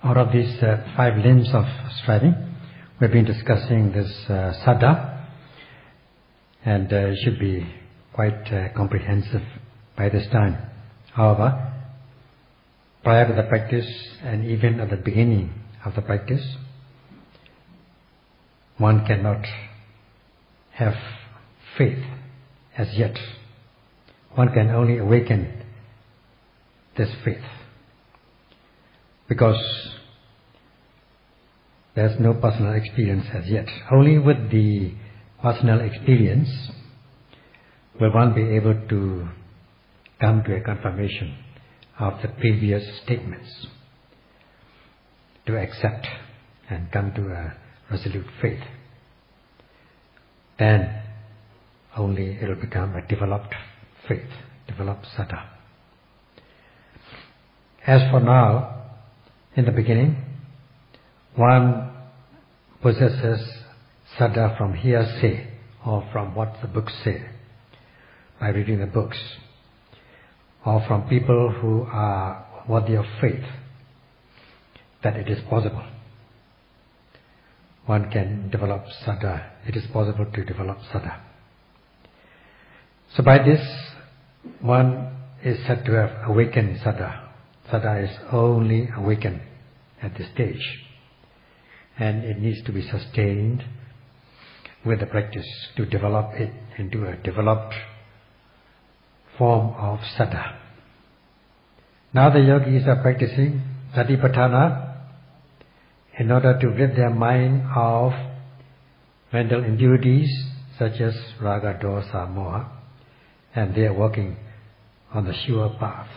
Out of these 5 limbs of striving, we've been discussing this saddha, and it should be quite comprehensive by this time. However, prior to the practice and even at the beginning of the practice, one cannot have faith as yet. One can only awaken this faith because there's no personal experience as yet. Only with the personal experience will one be able to come to a confirmation of the previous statements, to accept and come to a resolute faith. Then only it will become a developed faith, developed saddha. As for now, in the beginning, one possesses saddha from hearsay or from what the books say, by reading the books, or from people who are worthy of faith, that it is possible. One can develop saddha. It is possible to develop saddha. So by this, one is said to have awakened saddha. Saddha is only awakened at this stage, and it needs to be sustained with the practice to develop it into a developed form of saddha. Now the yogis are practicing Satipatthana in order to rid their mind of mental impurities such as raga, dosa, moha, and they are working on the sure path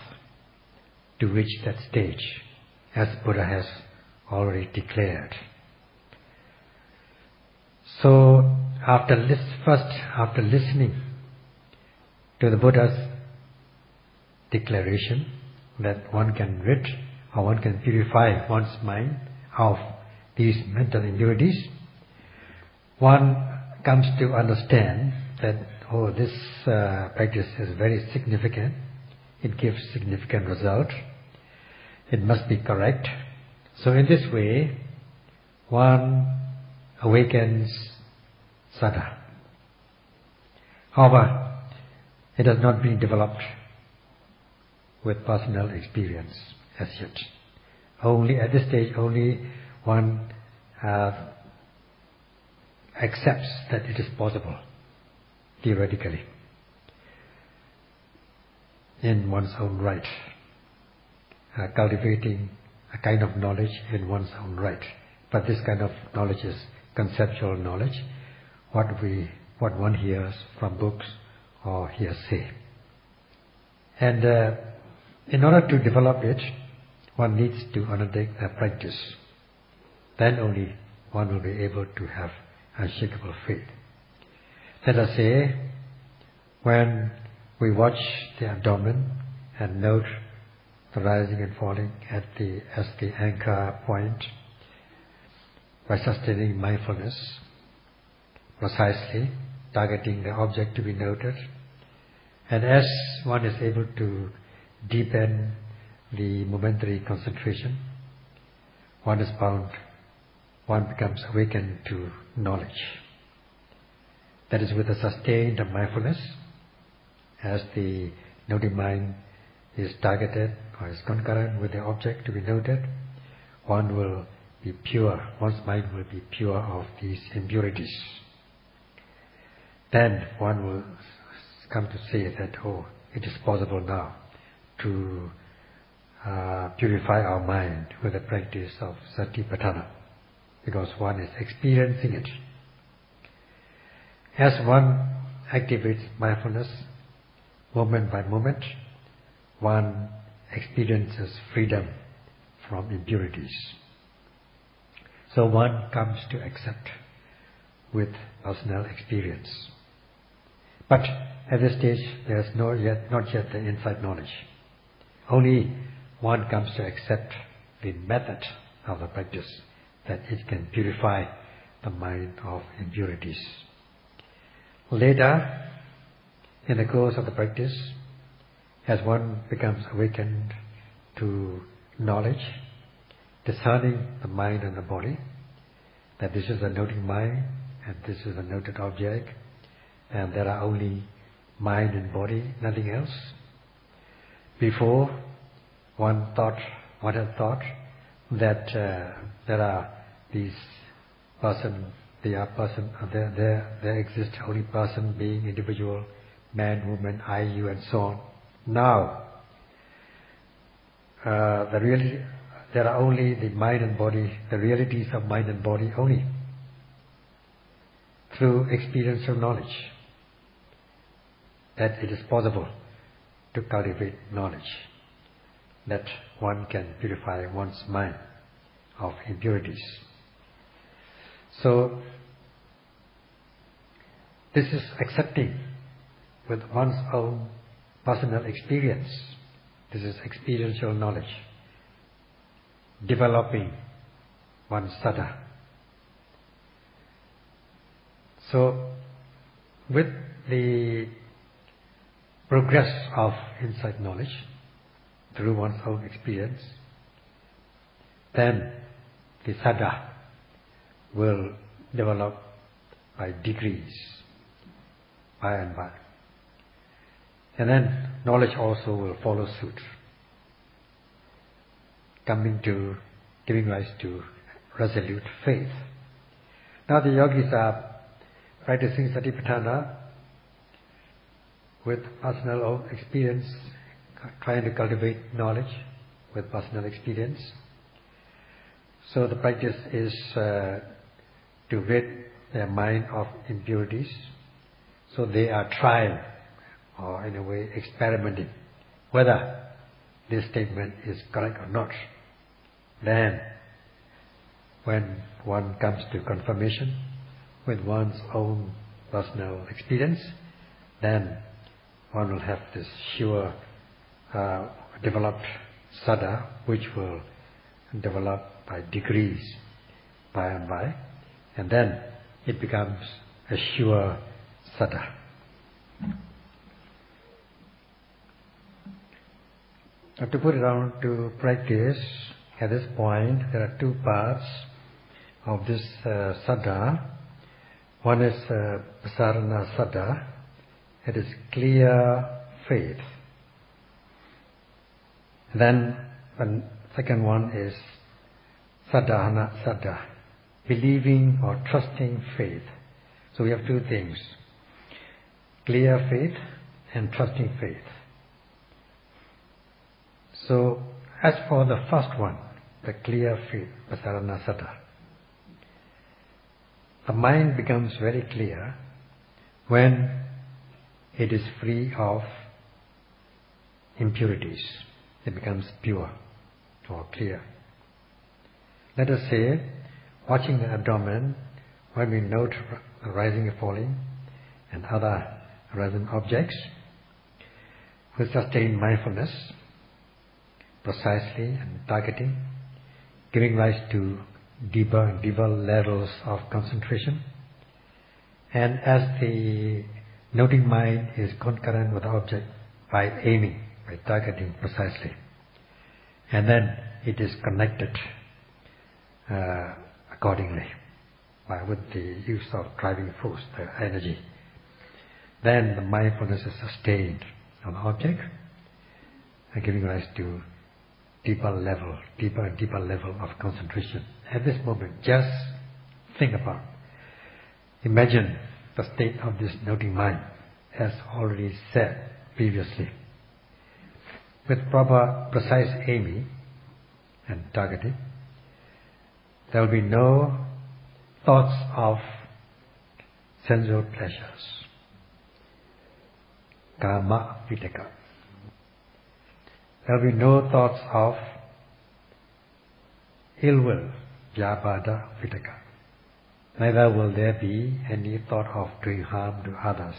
to reach that stage, as Buddha has already declared. So after listening to the Buddha's declaration that one can rid or one can purify one's mind of these mental impurities, one comes to understand that, this practice is very significant. It gives significant result. It must be correct. So in this way, one awakens saddha. However, it has not been developed with personal experience as yet. Only at this stage, only one accepts that it is possible, theoretically, in one's own right, cultivating a kind of knowledge in one's own right. But this kind of knowledge is conceptual knowledge, what one hears from books or hearsay. And in order to develop it, one needs to undertake a practice. Then only one will be able to have unshakable faith. Let us say, when we watch the abdomen and note the rising and falling as the anchor point, by sustaining mindfulness, precisely targeting the object to be noted, and as one is able to deepen the momentary concentration, one becomes awakened to knowledge. That is, with a sustained mindfulness, as the noting mind is targeted or is concurrent with the object to be noted, one will be pure, one's mind will be pure of these impurities. Then one will come to say that, it is possible now to purify our mind with the practice of Satipatthana, because one is experiencing it. As one activates mindfulness moment by moment, one experiences freedom from impurities. So one comes to accept with personal experience. But at this stage, there is not yet the inside knowledge. Only one comes to accept the method of the practice, that it can purify the mind of impurities. Later, in the course of the practice, as one becomes awakened to knowledge, discerning the mind and the body, that this is a noting mind and this is a noted object, and there are only mind and body, nothing else. Before, one had thought that there are these person, there exists only person, being, individual, man, woman, I, you, and so on. Now, there are only the mind and body, the realities of mind and body only, through experiential knowledge, that it is possible to cultivate knowledge, that one can purify one's mind of impurities. So, this is accepting with one's own personal experience. This is experiential knowledge, developing one's saddha. So, with the progress of insight knowledge through one's own experience, then the saddha will develop by degrees, by and by. And then knowledge also will follow suit, giving rise to resolute faith. Now the yogis are practicing Satipatthana with personal own experience, trying to cultivate knowledge with personal experience. So the practice is to rid their mind of impurities. So they are trying, or in a way experimenting, whether this statement is correct or not. Then, when one comes to confirmation with one's own personal experience, then one will have this sure developed saddha, which will develop by degrees, by and by, and then it becomes a sure saddha. Now, to put it down to practice, at this point there are two parts of this saddha. One is Vipassana saddha, it is clear faith. Then the second one is sadhana saddha, believing or trusting faith. So we have two things, clear faith and trusting faith. So, as for the first one, the clear faith, Vipassana saddha, the mind becomes very clear when it is free of impurities. It becomes pure or clear. Let us say, watching the abdomen, when we note the rising and falling and other resonant objects, with sustained mindfulness, precisely and targeting, giving rise to deeper and deeper levels of concentration. And as the noting mind is concurrent with the object by aiming, by targeting precisely, and then it is connected accordingly with the use of driving force, the energy, then the mindfulness is sustained on the object and giving rise to deeper and deeper level of concentration. At this moment, just think about, imagine the state of this noting mind, as already said previously. With proper, precise aiming and targeting, there will be no thoughts of sensual pleasures, kama vitaka. There will be no thoughts of ill will, vyabhada vitaka. Neither will there be any thought of doing harm to others,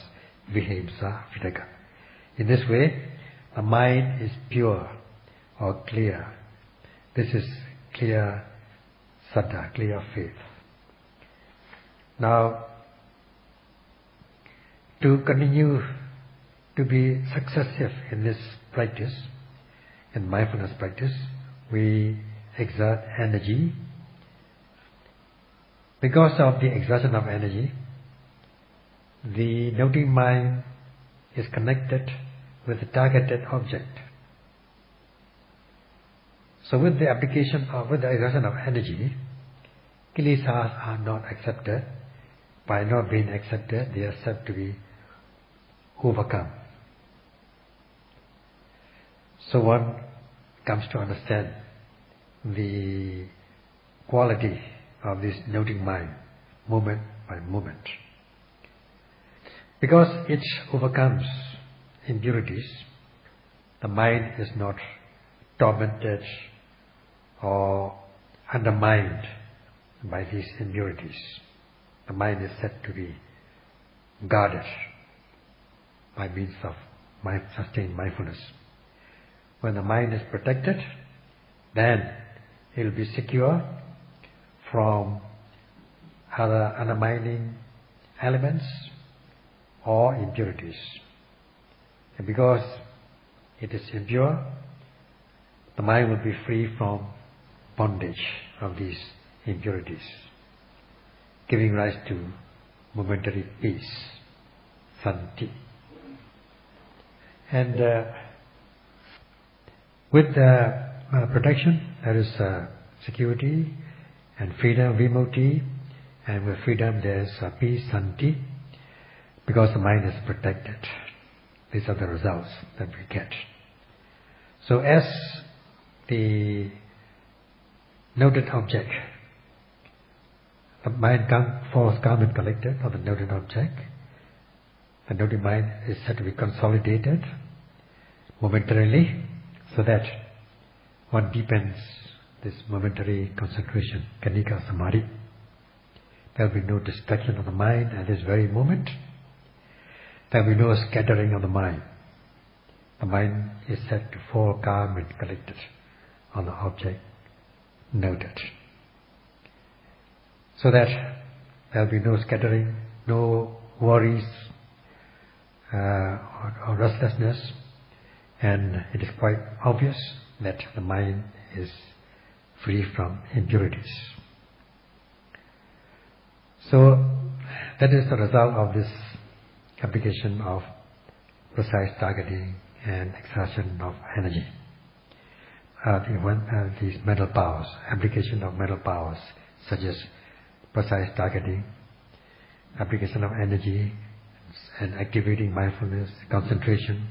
vihimsa vitaka. In this way, the mind is pure or clear. This is clear saddha, clear faith. Now, to continue to be successive in this practice, in mindfulness practice, we exert energy. Because of the exertion of energy, the noting mind is connected with the targeted object. So with the application of, with the exertion of energy, kilesas are not accepted. By not being accepted, they are said to be overcome. So one comes to understand the quality of this noting mind, moment by moment. Because it overcomes impurities, the mind is not tormented or undermined by these impurities. The mind is said to be guarded by means of sustained mindfulness. When the mind is protected, then it will be secure from other undermining elements or impurities. And because it is impure, the mind will be free from bondage of these impurities, giving rise to momentary peace, santi. And with the protection, there is security and freedom, vimukti, and with freedom there is peace, santi, because the mind is protected. These are the results that we get. So as the noted object, the mind falls calm and collected of the noted object, the noted mind is said to be consolidated momentarily, so that one deepens this momentary concentration, kanika samadhi. There will be no distraction of the mind at this very moment. There will be no scattering of the mind. The mind is said to fall calm and collected on the object noted. So that there will be no scattering, no worries or restlessness, and it is quite obvious that the mind is free from impurities. So that is the result of this application of precise targeting and exertion of energy. These mental powers, application of mental powers such as precise targeting, application of energy, and activating mindfulness, concentration.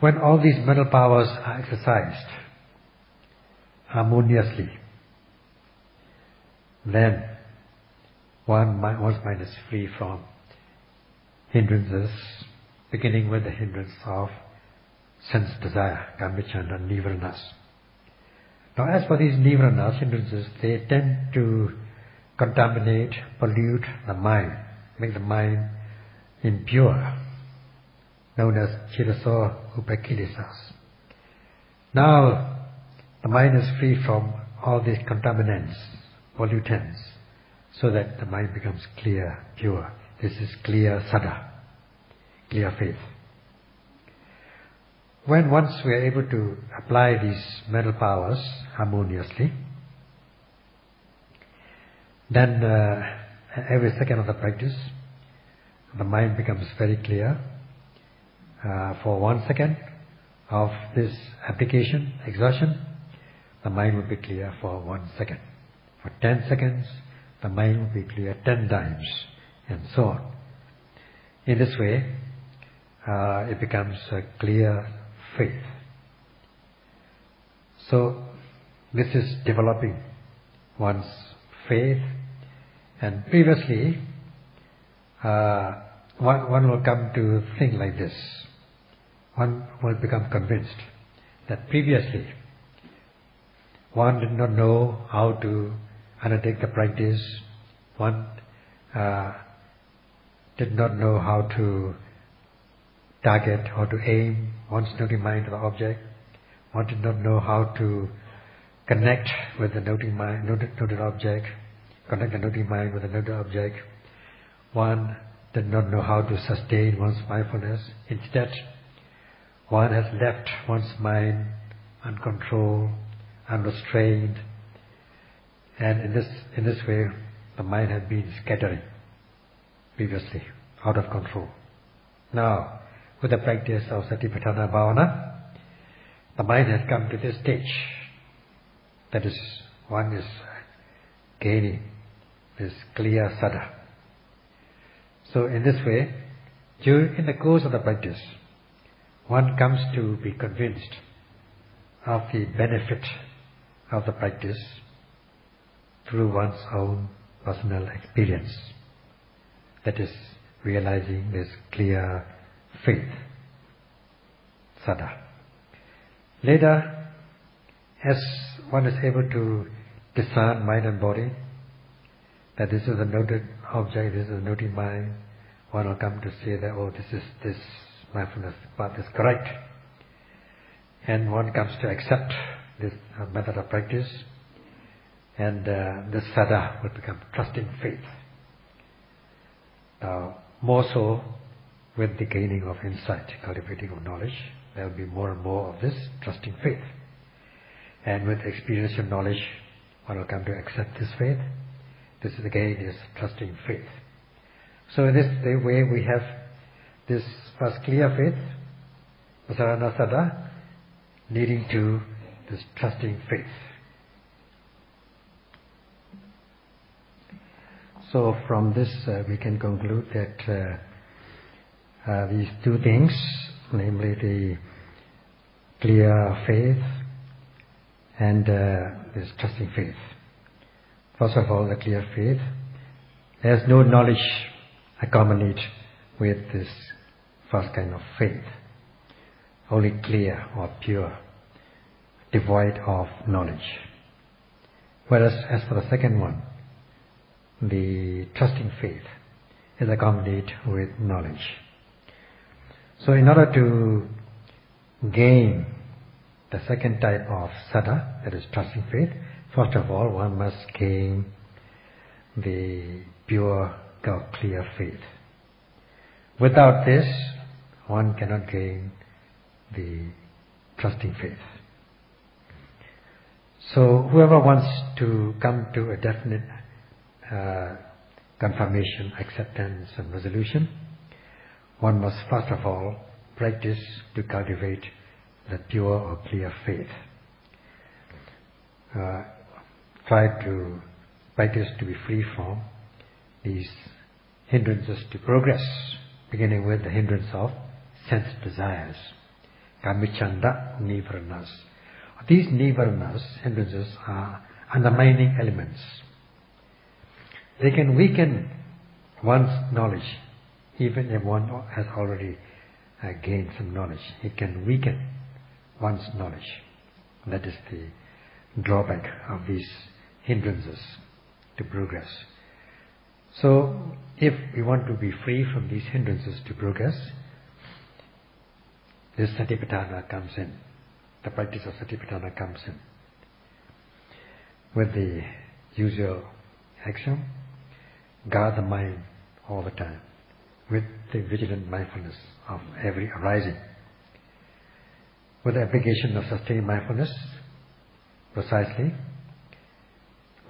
When all these mental powers are exercised harmoniously, then one's mind is free from hindrances, beginning with the hindrance of sense desire, kamacchanda, nivaranas. Now as for these nivaranas, hindrances, they tend to contaminate, pollute the mind, make the mind impure, known as chiraso upakilesas. Now the mind is free from all these contaminants, pollutants, so that the mind becomes clear, pure. This is clear sada, clear faith. When once we are able to apply these mental powers harmoniously, then every second of the practice, the mind becomes very clear. For 1 second of this application, exertion, the mind will be clear for 1 second. For 10 seconds, the mind will be clear 10 times, and so on. In this way, it becomes a clear faith. So this is developing one's faith, and previously one will come to think like this. One will become convinced that previously one did not know how to undertake the practice, one did not know how to target, how to aim one's noting mind to the object, one did not know how to connect with the noting mind, noted object, connect the noting mind with the noted object. One did not know how to sustain one's mindfulness. Instead, one has left one's mind uncontrolled, unrestrained, and in this way the mind had been scattering previously, out of control. Now, with the practice of Satipatthana Bhavana, the mind has come to this stage. That is, one is gaining this clear sada. So in this way, in the course of the practice, one comes to be convinced of the benefit of the practice through one's own personal experience. That is, realizing this clear faith, sada. Later, as one is able to discern mind and body, that this is a noted object, this is a noting mind, one will come to say that, oh, this mindfulness path is correct. And one comes to accept this method of practice, and this sada will become trusting faith. Now, more so with the gaining of insight, cultivating of knowledge, there will be more and more of this trusting faith. And with experiential knowledge, one will come to accept this faith. This is again is trusting faith. So in this way we have this first clear faith, Pasarana Sada, leading to this trusting faith. So from this we can conclude that these two things, namely the clear faith and this trusting faith. First of all, the clear faith. There is no knowledge accompanied with this first kind of faith. Only clear or pure, devoid of knowledge. Whereas as for the second one, the trusting faith is accompanied with knowledge. So in order to gain the second type of sada, that is trusting faith, first of all, one must gain the pure, clear faith. Without this, one cannot gain the trusting faith. So whoever wants to come to a definite confirmation, acceptance and resolution, one must first of all practice to cultivate the pure or clear faith. Try to practice to be free from these hindrances to progress, beginning with the hindrance of sense desires, kamichanda nivaranas. These nivaranas, hindrances, are undermining elements. They can weaken one's knowledge, even if one has already gained some knowledge. It can weaken one's knowledge. That is the drawback of these hindrances to progress. So, if we want to be free from these hindrances to progress, this Satipatthana comes in. The practice of Satipatthana comes in. With the usual action, guard the mind all the time, with the vigilant mindfulness of every arising. With the application of sustained mindfulness, precisely,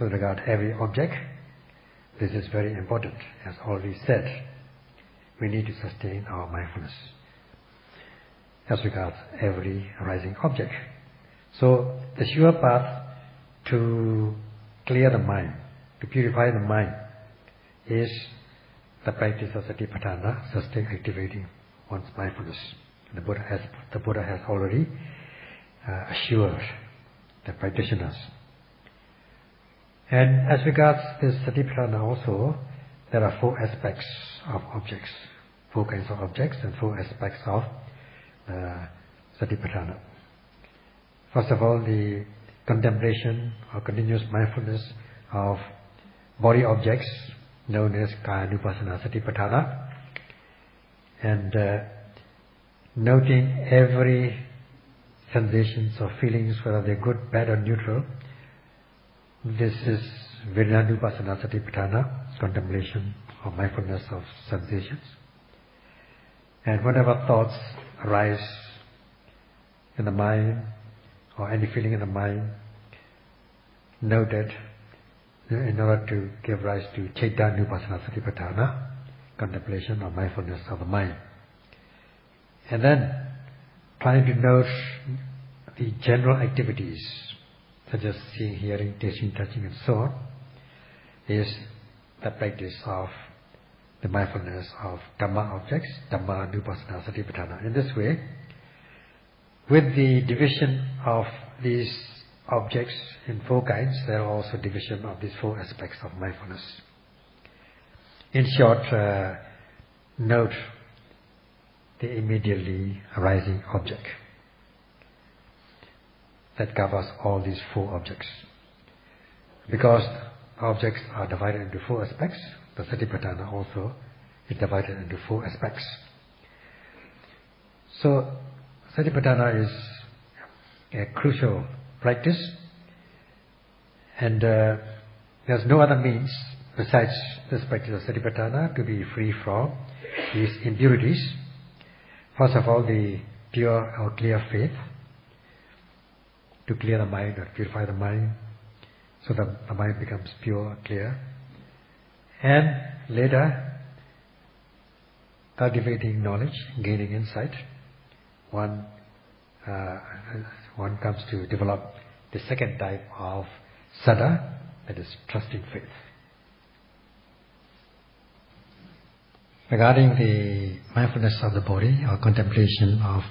with regard to every object, this is very important. As already said, we need to sustain our mindfulness as regards every arising object. So the sure path to clear the mind, to purify the mind, is the practice of Satipatthana, sustain activating one's mindfulness. The Buddha has already assured the practitioners. And as regards this Satipatthana also, there are four aspects of objects, four kinds of objects and four aspects of Satipatthana. First of all, the contemplation or continuous mindfulness of body objects, known as Kaya-nupassana Satipatthana, and noting every sensations or feelings, whether they're good, bad or neutral. This is Vijnana-nupassana Satipatthana, contemplation or mindfulness of sensations. And whatever thoughts arise in the mind or any feeling in the mind, noted in order to give rise to Vipassana Satipatthana, contemplation or mindfulness of the mind. And then trying to note the general activities such as seeing, hearing, tasting, touching and so on is the practice of the mindfulness of Dhamma objects, Dhamma Vipassana Satipatthana. In this way, with the division of these objects in 4 kinds, there are also division of these 4 aspects of mindfulness. In short, note the immediately arising object that covers all these 4 objects. Because objects are divided into 4 aspects, the Satipatthana also is divided into 4 aspects. So, Satipatthana is a crucial practice, and there's no other means besides this practice of Satipatthana to be free from these impurities. First of all, the pure or clear faith, to clear the mind or purify the mind, so that the mind becomes pure, clear. And later, cultivating knowledge, gaining insight, one comes to develop the second type of sada, that is trusting faith. Regarding the mindfulness of the body or contemplation of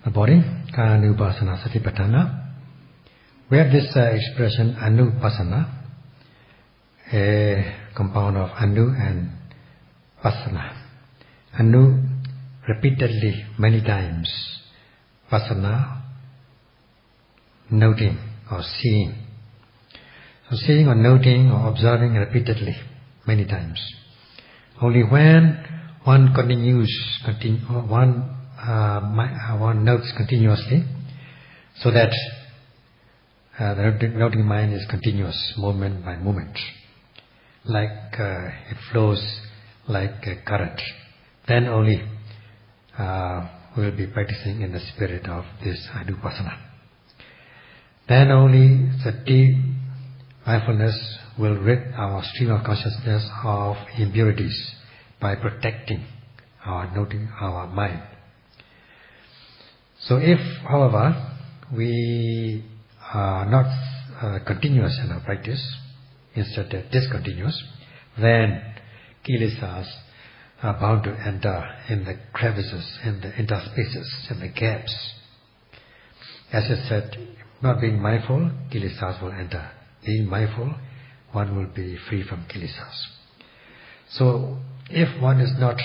the body, Anupasana Satipatthana, we have this expression Anupasana, a compound of Anu and Pasana. Anu, repeatedly, many times. Pasana, noting or seeing. So seeing or noting or observing repeatedly, many times. Only when one one notes continuously, so that the noting mind is continuous, moment by moment, like it flows like a current. Then only we will be practicing in the spirit of this Anupasana. Then only the deep mindfulness will rid our stream of consciousness of impurities by protecting our mind. So if, however, we are not continuous in our practice, instead of discontinuous, then kilesas are bound to enter in the crevices, in the interspaces, in the gaps. As I said, not being mindful, kilesas will enter. Being mindful, one will be free from kilesas. So, if one is not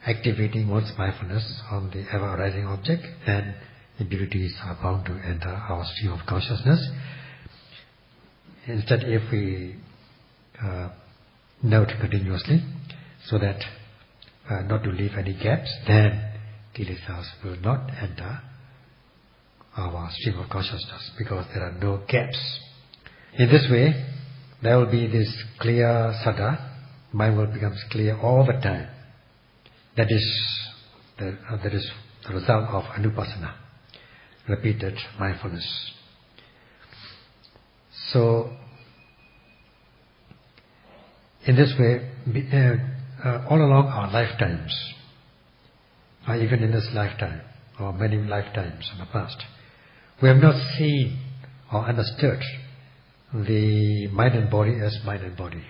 activating one's mindfulness on the ever-arising object, then impurities are bound to enter our stream of consciousness. Instead, if we note continuously, so that not to leave any gaps, then kilesas will not enter our stream of consciousness, because there are no gaps. In this way, there will be this clear sada, mind will become clear all the time. That is the result of Anupasana, repeated mindfulness. So, in this way, all along our lifetimes, or even in this lifetime, or many lifetimes in the past, we have not seen or understood the mind and body as mind and body.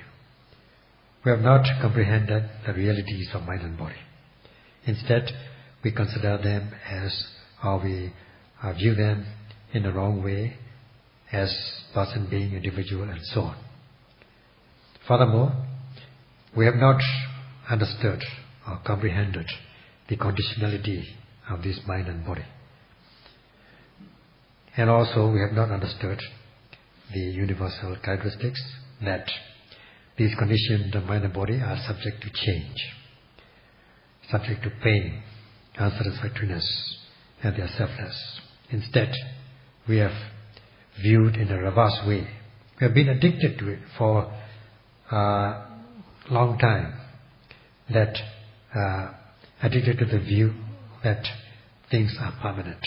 We have not comprehended the realities of mind and body. Instead, we consider them as, or we view them in the wrong way, as person being individual and so on. Furthermore, we have not understood or comprehended the conditionality of this mind and body. And also we have not understood the universal characteristics that these conditioned mind and body are subject to change, subject to pain, unsatisfactoriness, and they are selfless. Instead, we have viewed in a reverse way. We have been addicted to it for a long time, that addicted to the view that things are permanent,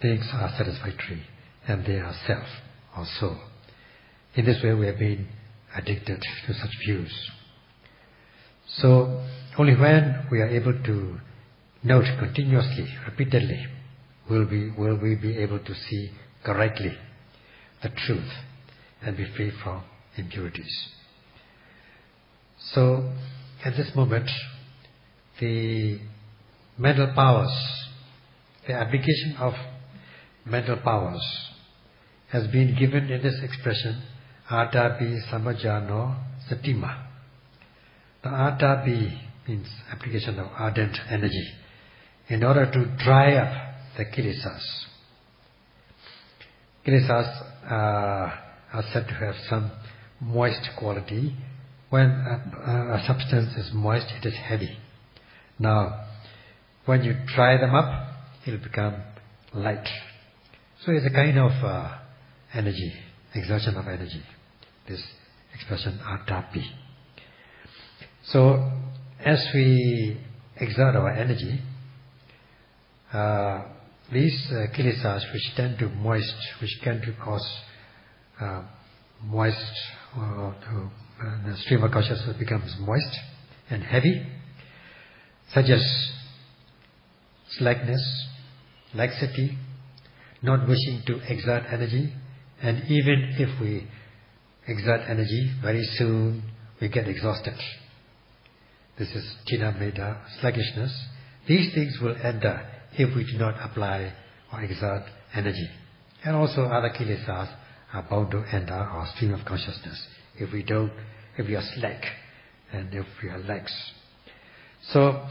things are satisfactory, and they are self, or soul. In this way we have been addicted to such views. So only when we are able to note continuously, repeatedly, will we be able to see correctly the truth and be free from impurities. So at this moment, the mental powers, the application of mental powers has been given in this expression, Atapi Samajano Satima. The Atapi means application of ardent energy in order to dry up the kilesas. Kilesas are said to have some moist quality. When a substance is moist, it is heavy. Now, when you dry them up, it will become light. So it's a kind of energy, exertion of energy. This expression, atapi. So, as we exert our energy, these kilesas which tend to cause moist, the stream of consciousness becomes moist and heavy, such as slackness, laxity, not wishing to exert energy, and even if we exert energy, very soon we get exhausted. This is China Meda, sluggishness. These things will enter if we do not apply or exert energy. And also other kilesas are bound to enter our stream of consciousness if we are slack and if we are lax. So,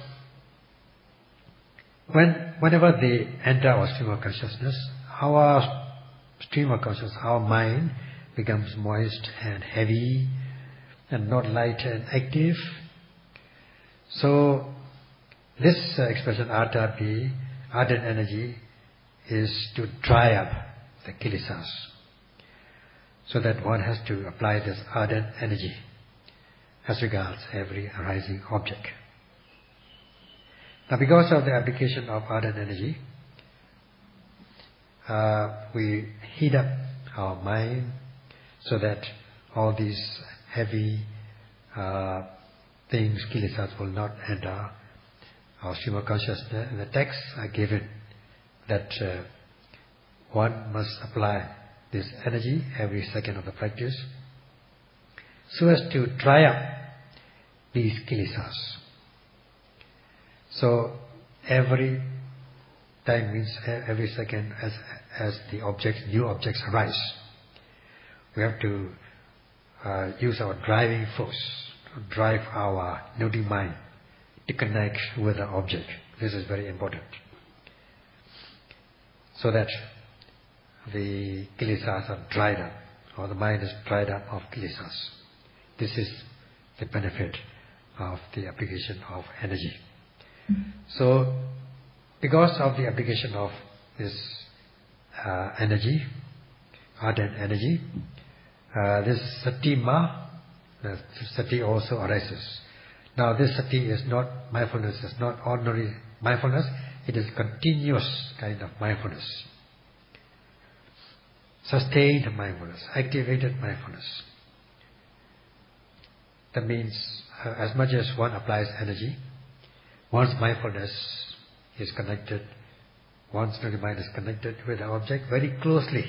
whenever they enter our stream of consciousness, our mind becomes moist and heavy and not light and active. So, this expression atapi, ardent energy, is to dry up the kilesas, so that one has to apply this ardent energy as regards every arising object. Now, because of the application of ardent energy, we heat up our mind so that all these heavy things, kilesas, will not enter our stream of consciousness. And the texts are given that one must apply this energy every second of the practice so as to dry up these kilesas. So every time means every second as the new objects arise, we have to use our driving force to drive our noting mind to connect with the object. This is very important, so that the kilesas are dried up, or the mind is dried up of kilesas. This is the benefit of the application of energy. So, because of the application of this energy, ardent energy, this satima, the sati also arises. Now, this sati is not mindfulness, it's not ordinary mindfulness, it is continuous kind of mindfulness. Sustained mindfulness, activated mindfulness. That means as much as one applies energy, one's mindfulness is connected, one's mind is connected with the object very closely,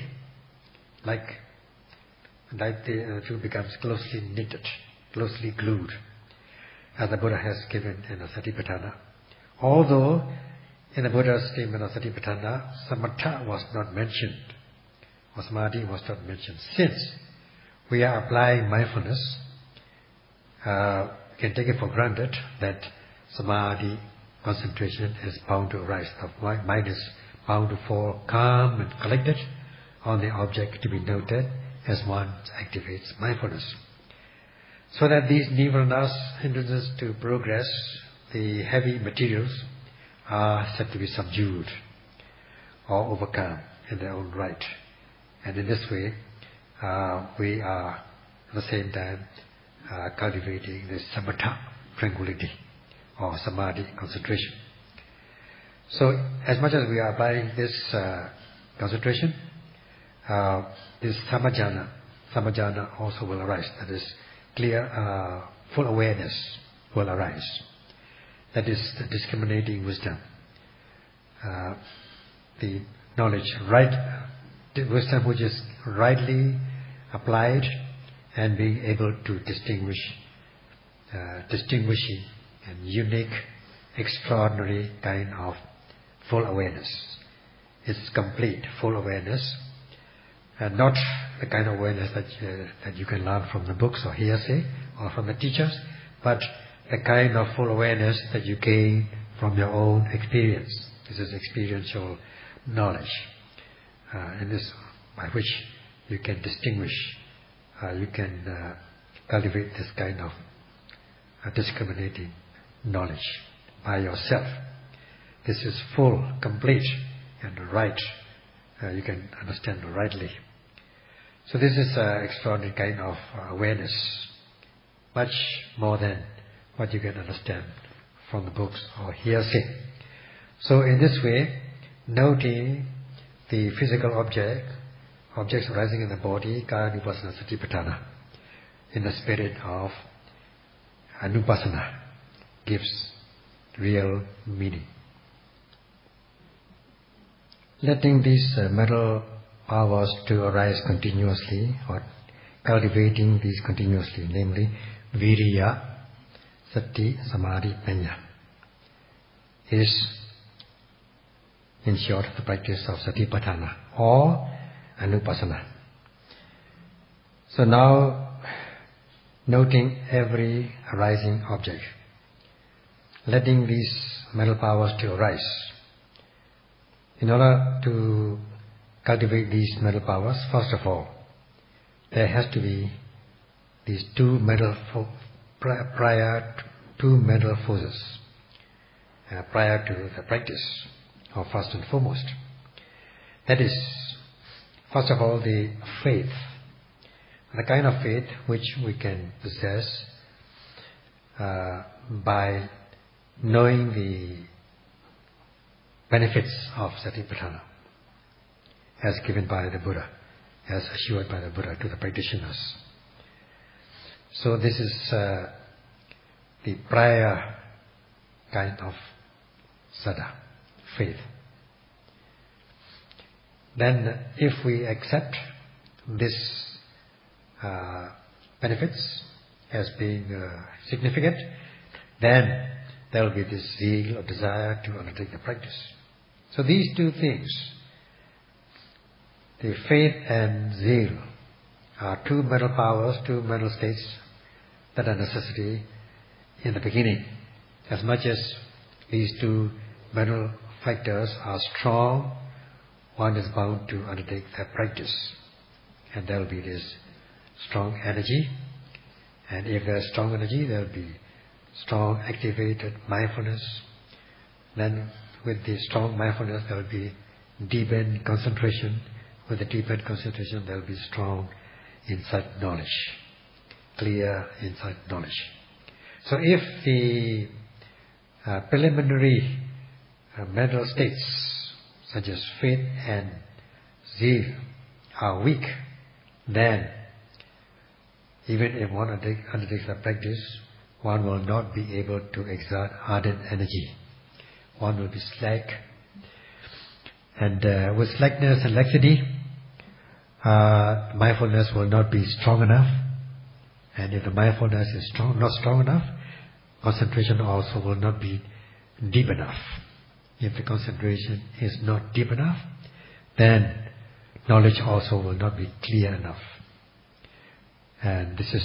like the two becomes closely knitted, closely glued, as the Buddha has given in the Satipatthana. Although in the Buddha's statement of Satipatthana, samatha was not mentioned, or samadhi was not mentioned. Since we are applying mindfulness, we can take it for granted that samadhi, concentration, is bound to arise. The mind is bound to fall calm and collected on the object to be noted as one activates mindfulness. So that these nivaranas, hindrances to progress, the heavy materials, are said to be subdued or overcome in their own right. And in this way, we are at the same time cultivating this samatha, tranquility, or samadhi, concentration. So, as much as we are applying this concentration, this samajana also will arise. That is clear, full awareness will arise. That is the discriminating wisdom. The knowledge, the wisdom which is rightly applied and being able to distinguishing and unique, extraordinary kind of full awareness. It's complete full awareness, and not the kind of awareness that you can learn from the books or hearsay or from the teachers, but the kind of full awareness that you gain from your own experience. This is experiential knowledge, and this by which you can distinguish, you can cultivate this kind of discriminating knowledge by yourself. This is full, complete, and right. You can understand rightly. So this is an extraordinary kind of awareness, much more than what you can understand from the books or hearsay. So in this way, noting the physical objects arising in the body, kaya Vipassana Satipatthana, in the spirit of Anapana, gives real meaning. Letting these mental powers to arise continuously, or cultivating these continuously, namely Viriya, Sati, Samadhi, Panya, is in short the practice of Satipatthana or Anapana. So now, noting every arising object, letting these mental powers to arise. In order to cultivate these mental powers, first of all, there has to be these two mental forces prior to the practice, or first and foremost. That is, first of all, the faith, the kind of faith which we can possess by knowing the benefits of Satipatthana as given by the Buddha, as assured by the Buddha to the practitioners. So this is the prior kind of sada, faith. Then if we accept this benefits as being significant, then there will be this zeal or desire to undertake the practice. So these two things, the faith and zeal, are two mental powers, two mental states that are necessary in the beginning. As much as these two mental factors are strong, one is bound to undertake the practice, and there will be this strong energy. And if there is strong energy, there will be strong activated mindfulness. Then with the strong mindfulness, there will be deepened concentration. With the deepened concentration, there will be strong insight knowledge, clear insight knowledge. So if the preliminary mental states, such as faith and zeal, are weak, then even if one undertakes the practice, one will not be able to exert ardent energy. One will be slack. And with slackness and laxity, mindfulness will not be strong enough. And if the mindfulness is not strong enough, concentration also will not be deep enough. If the concentration is not deep enough, then knowledge also will not be clear enough. And this is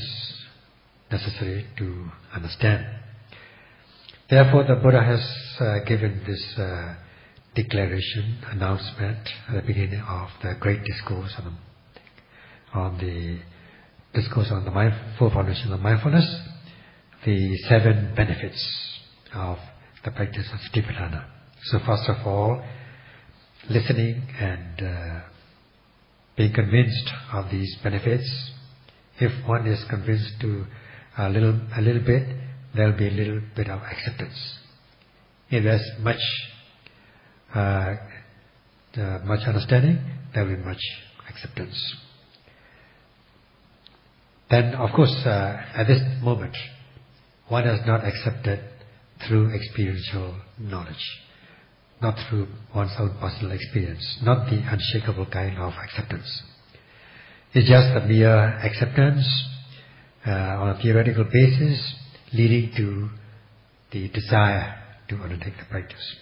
necessary to understand. Therefore, the Buddha has given this declaration, announcement at the beginning of the great discourse on the discourse on the four foundations of mindfulness, the 7 benefits of the practice of Satipatthana. So first of all, listening and being convinced of these benefits. If one is convinced to a little bit, there will be a little bit of acceptance. If there's much understanding, there will be much acceptance. Then, of course, at this moment, one has not accepted through experiential knowledge, not through one's own personal experience, not the unshakable kind of acceptance. It's just a mere acceptance on a theoretical basis, leading to the desire to undertake the practice.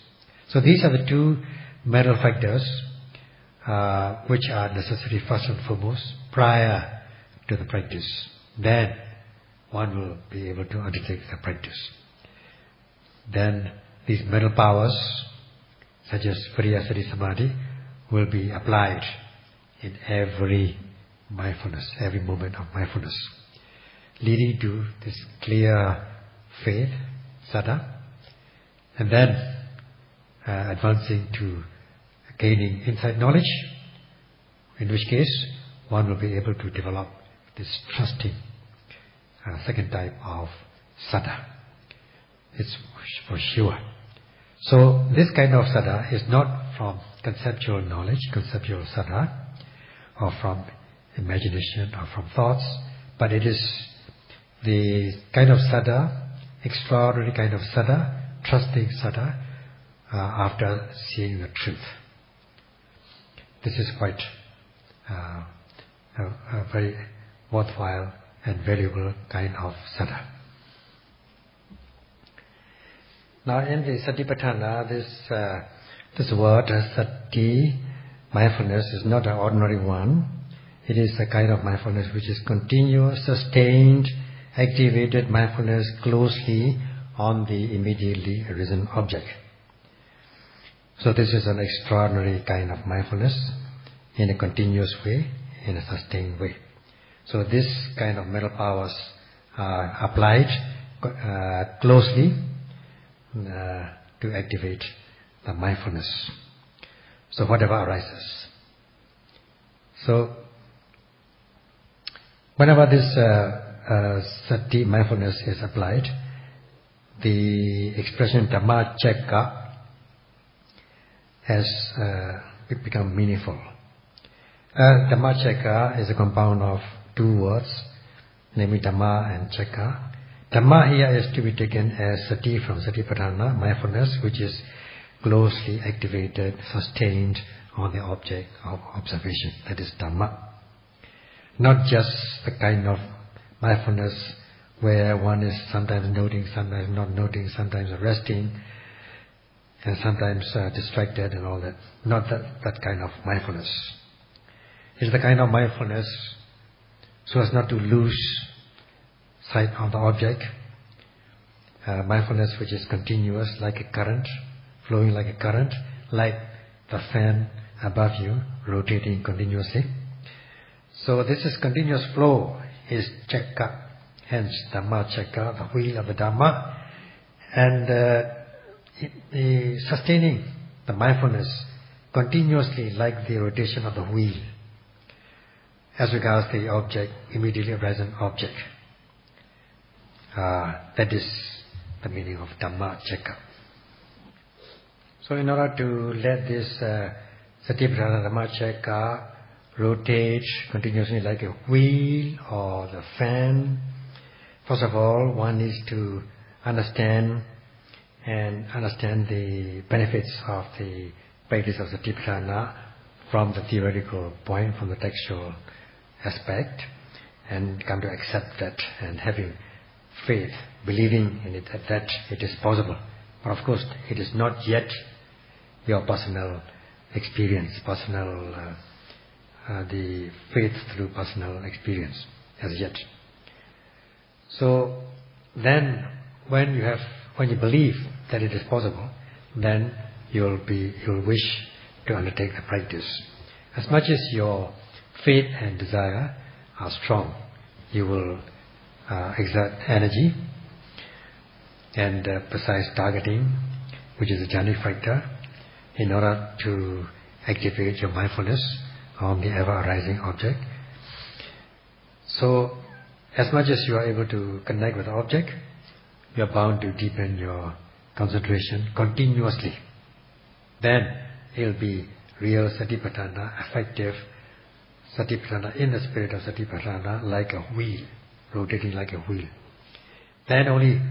So these are the two mental factors which are necessary first and foremost prior to the practice. Then one will be able to undertake the practice. Then these mental powers, such as Viriya, Sati, Samadhi, will be applied in every mindfulness, every moment of mindfulness, leading to this clear faith, saddha, and then advancing to gaining insight knowledge, in which case one will be able to develop this trusting second type of saddha. It's for sure. So this kind of saddha is not from conceptual knowledge, conceptual saddha, or from imagination or from thoughts, but it is the kind of saddha, extraordinary kind of saddha, trusting saddha, after seeing the truth. This is quite a very worthwhile and valuable kind of saddha. Now in the Satipatthana, this word sati, mindfulness, is not an ordinary one. It is a kind of mindfulness which is continuous, sustained, activated mindfulness closely on the immediately arisen object. So this is an extraordinary kind of mindfulness in a continuous way, in a sustained way. So this kind of mental powers are applied closely to activate the mindfulness. So whatever arises. So whenever this sati mindfulness is applied, the expression Dhamma Chekka has become meaningful. Dhamma Chekka is a compound of two words, namely Dhamma and Chekka. Dhamma here is to be taken as sati from Satipatthana, mindfulness, which is closely activated, sustained on the object of observation. That is Dhamma. Not just the kind of mindfulness where one is sometimes noting, sometimes not noting, sometimes resting, and sometimes distracted and all that. Not that kind of mindfulness. It's the kind of mindfulness so as not to lose sight of the object. Mindfulness which is continuous, like a current, flowing like a current, like the fan above you, rotating continuously. So this is continuous flow, is Chekka, hence Dhamma Chekka, the wheel of the Dhamma, and sustaining the mindfulness continuously like the rotation of the wheel as regards the object, immediately arising object. That is the meaning of Dhamma Chekka. So in order to let this Satipatthana Dhamma Chekka rotate continuously like a wheel or the fan, first of all, one needs to understand the benefits of the practice of Satipatthana from the theoretical point, from the textual aspect, and come to accept that and having faith, believing in it, that it is possible. But of course, it is not yet your personal experience, the faith through personal experience as yet. So then, when you believe that it is possible, then you'll wish to undertake the practice. As much as your faith and desire are strong, you will exert energy and precise targeting, which is a jhanic factor, in order to activate your mindfulness on the ever-arising object. So, as much as you are able to connect with the object, you are bound to deepen your concentration continuously. Then it will be real Satipatthana, effective Satipatthana, in the spirit of Satipatthana, like a wheel, rotating like a wheel. Then only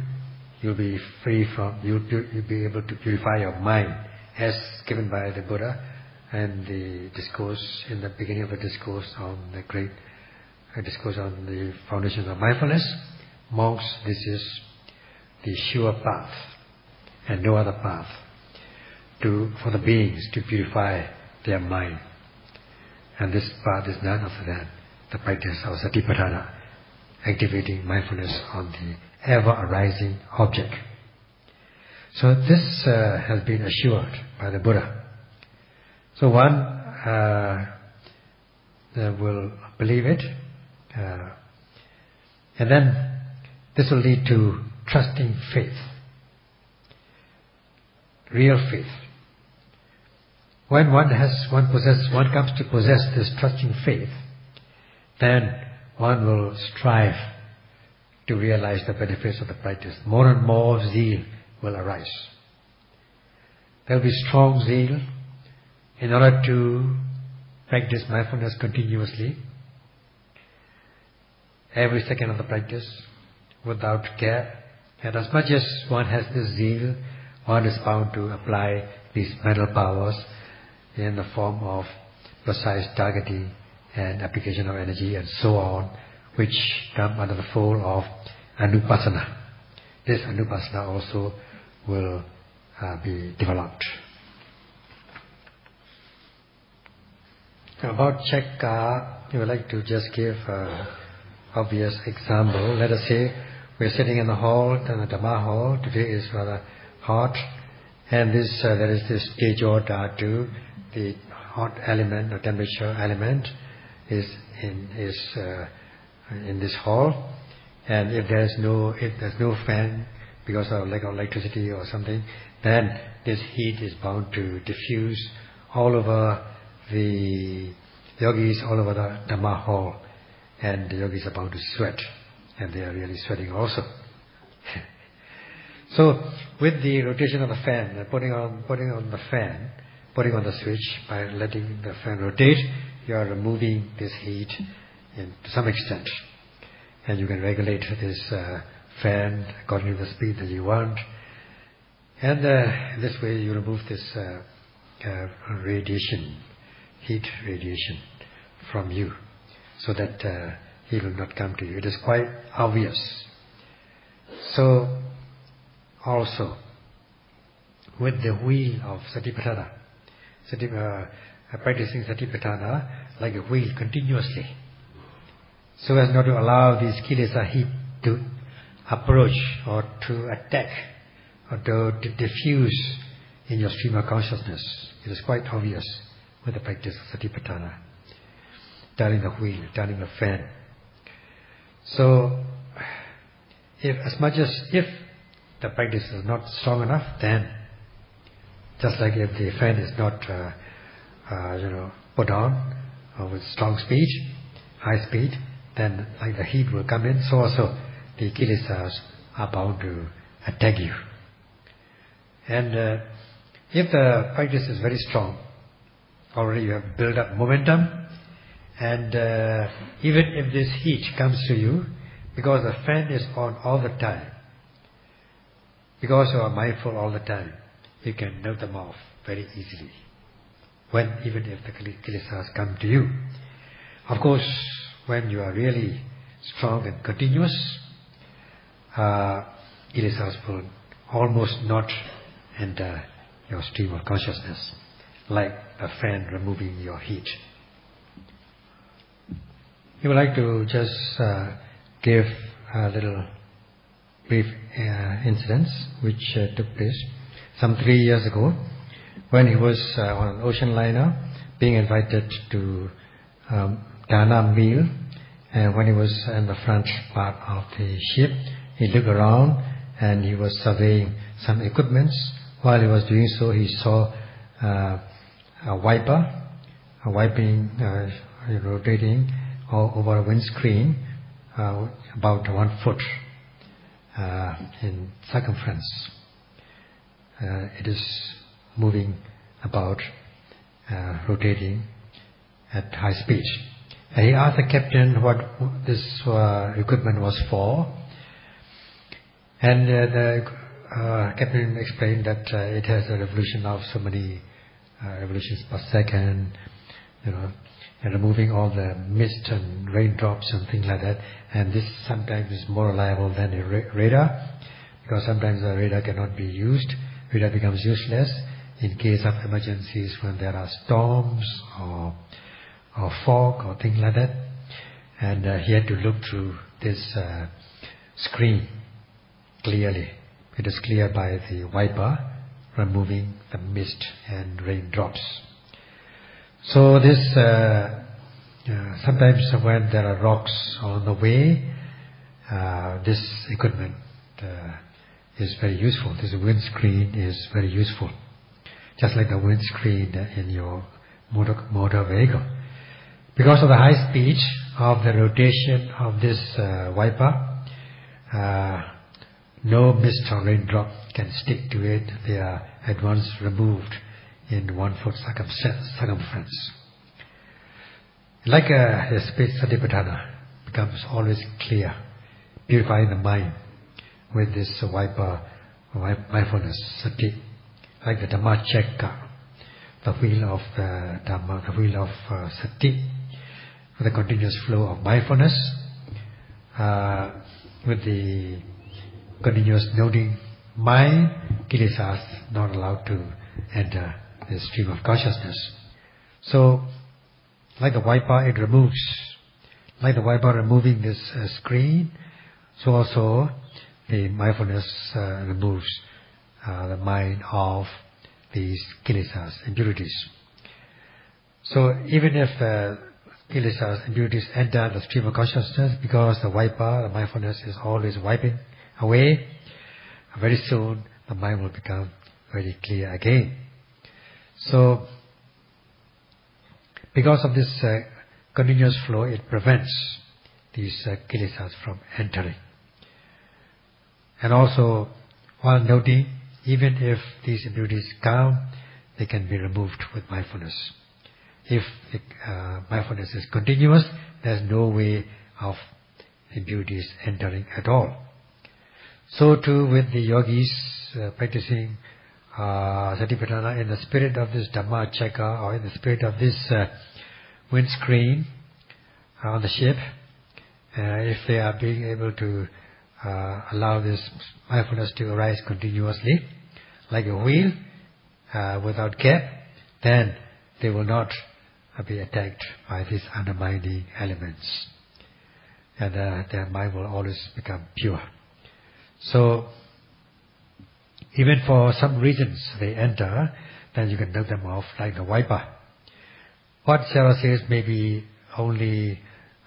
you'll be free from, you'll be able to purify your mind, as given by the Buddha and the discourse, in the beginning of the discourse on the great discourse on the foundations of mindfulness. Monks, this is the sure path and no other path for the beings to purify their mind. And this path is none other than the practice of Satipatthana, activating mindfulness on the ever-arising object. So this has been assured by the Buddha. So one will believe it, and then this will lead to trusting faith, real faith. When one comes to possess this trusting faith, then one will strive to realize the benefits of the practice. More and more zeal will arise. There will be strong zeal in order to practice mindfulness continuously, every second of the practice, without care. And as much as one has this zeal, one is bound to apply these mental powers in the form of precise targeting and application of energy and so on, which come under the fold of Anupasana. This Anupasana also will be developed. About check car, I would like to just give an obvious example. Let us say we're sitting in the hall, in the Dhamma hall. Today is rather hot, and there is this Tejo Dhatu, the hot element, the temperature element, is in this hall. And if there's no fan because of lack of electricity or something, then this heat is bound to diffuse all over the yogis, all over the Dhamma hall, and the yogis are bound to sweat, and they are really sweating also. So, with the rotation of the fan, putting on the switch, by letting the fan rotate, you are removing this heat to some extent, and you can regulate this fan according to the speed that you want, and this way you remove this heat radiation from you, so that heat will not come to you. It is quite obvious. So, also, with the wheel of Satipatthana, practicing Satipatthana like a wheel continuously, so as not to allow these kilesa heat to approach or to attack or to diffuse in your stream of consciousnness. It is quite obvious with the practice of Satipatthana, turning the wheel, turning the fan. So, if the practice is not strong enough, then just like if the fan is not put on with strong speed, high speed, then like the heat will come in, so also the kilesas are bound to attack you. And if the practice is very strong, already you have built up momentum, and even if this heat comes to you, because the fan is on all the time, because you are mindful all the time, you can knock them off very easily, even if the kilesas come to you. Of course, when you are really strong and continuous, kilesas will almost not enter your stream of consciousness, like a fan removing your heat. You would like to just give a little brief incidents which took place some 3 years ago, when he was on an ocean liner being invited to Dana meal, and when he was in the front part of the ship, he looked around and he was surveying some equipments. While he was doing so, he saw a wiper, wiping, rotating over a windscreen about 1 foot in circumference. It is moving about, rotating at high speed. He asked the captain what this equipment was for, and the captain explained that it has a revolution of so many revolutions per second, and removing all the mist and raindrops and things like that. And this sometimes is more reliable than a radar, because sometimes the radar cannot be used. Radar becomes useless in case of emergencies when there are storms or fog or things like that. And he had to look through this screen clearly. It is clear by the wiper removing the mist and raindrops. So this sometimes when there are rocks on the way, this equipment is very useful. This windscreen is very useful, just like the windscreen in your motor vehicle. Because of the high speed of the rotation of this wiper, no mist or raindrop can stick to it. They are at once removed in 1 foot circumference. Like a space Satipatthana becomes always clear, purifying the mind with this wiper, mindfulness, sati, like the Dhamma checker, the wheel of the Dhamma, the wheel of sati, with the continuous flow of mindfulness, with the continuous noting mind, kilesas not allowed to enter the stream of consciousness. So, like the wiper, it removes, like the wiper removing this screen, so also the mindfulness removes the mind of these kilesas, impurities. So even if kilesas, impurities enter the stream of consciousness, because the wiper, the mindfulness is always wiping away, very soon the mind will become very clear again. So, because of this continuous flow, it prevents these kilesas from entering. And also, while noting, even if these impurities come, they can be removed with mindfulness. If mindfulness is continuous, there is no way of impurities entering at all. So too with the yogis practicing Satipatthana in the spirit of this Dhamma checker, or in the spirit of this windscreen on the ship, if they are being able to allow this mindfulness to arise continuously, like a wheel without gap, then they will not be attacked by these undermining elements, and their mind will always become pure. So, even for some reasons they enter, then you can knock them off like the wiper. What Sarah says may be only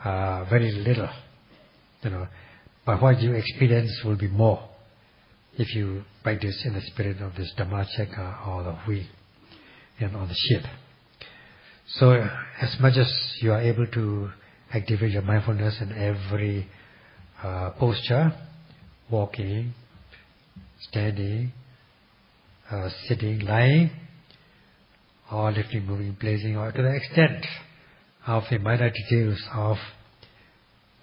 very little, but what you experience will be more if you practice in the spirit of this Dhamma checker or the wheel on the ship. So, as much as you are able to activate your mindfulness in every posture, walking, standing, sitting, lying, or lifting, moving, placing, or to the extent of the minor details of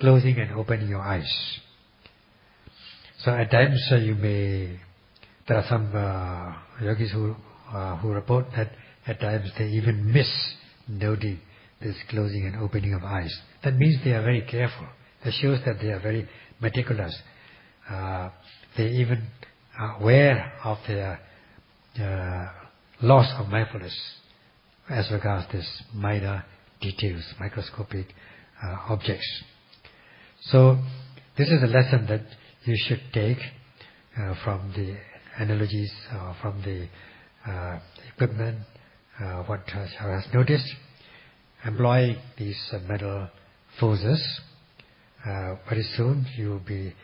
closing and opening your eyes. So at times there are some yogis who report that at times they even miss noting this closing and opening of eyes. That means they are very careful. That shows that they are very meticulous. They even are aware of their loss of mindfulness as regards this minor details, microscopic objects. So this is a lesson that you should take from the analogies, from the equipment, what has noticed. Employing these mental forces, very soon you will be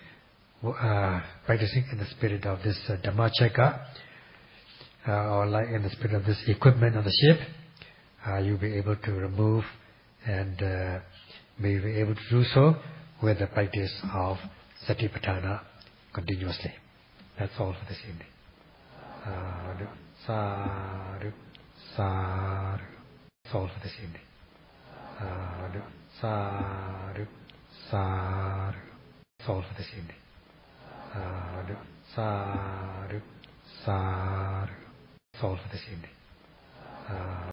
practicing in the spirit of this Dhamma checker, or like in the spirit of this equipment on the ship. You'll be able to remove and may be able to do so with the practice of Satipatthana continuously. That's all for this evening. Sadhu, sadhu, sadhu. That's all for this evening. Sadhu, Sadhu, sadhu. It's all for this evening. Sadhu, sadhu, sadhu. It's all for this evening.